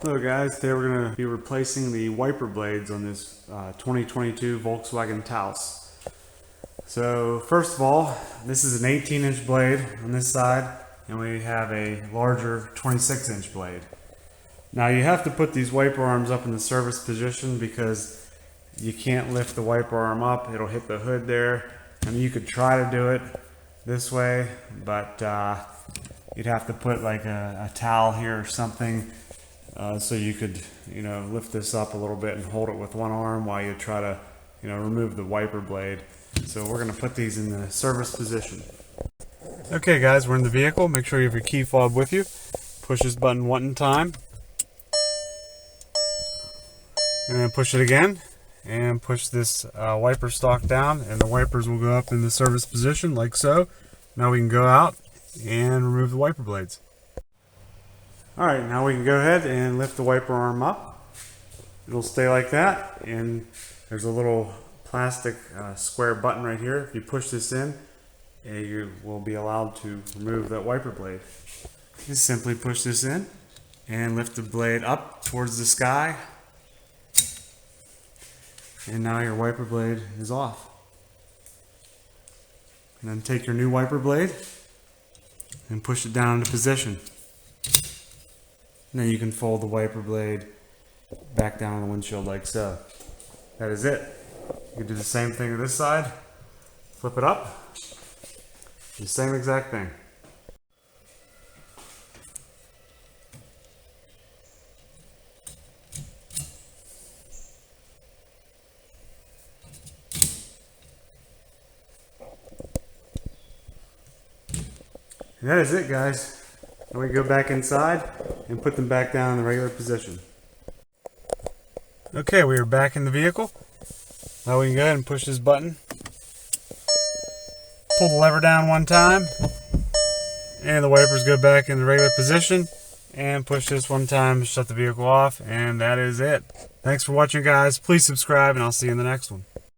Hello guys, today we're going to be replacing the wiper blades on this 2022 Volkswagen Taos. So first of all, this is an 18-inch blade on this side, and we have a larger 26-inch blade. Now you have to put these wiper arms up in the service position because you can't lift the wiper arm up, it'll hit the hood there. I mean, you could try to do it this way, but you'd have to put like a towel here or something. So you could, lift this up a little bit and hold it with one arm while you try to, remove the wiper blade. So we're going to put these in the service position. Okay guys, we're in the vehicle. Make sure you have your key fob with you. Push this button one time. And then push it again. And push this wiper stalk down, and the wipers will go up in the service position like so. Now we can go out and remove the wiper blades. Alright, now we can go ahead and lift the wiper arm up. It'll stay like that, and there's a little plastic square button right here. If you push this in, you will be allowed to remove that wiper blade. Just simply push this in and lift the blade up towards the sky, and now your wiper blade is off. And then take your new wiper blade and push it down into position. And then you can fold the wiper blade back down on the windshield like so. That is it. You can do the same thing to this side. Flip it up. The same exact thing. And that is it, guys. Now we go back inside and put them back down in the regular position. Okay, we are back in the vehicle. Now we can go ahead and push this button. Pull the lever down one time, and the wipers go back in the regular position. And push this one time to shut the vehicle off, and that is it. Thanks for watching, guys. Please subscribe, and I'll see you in the next one.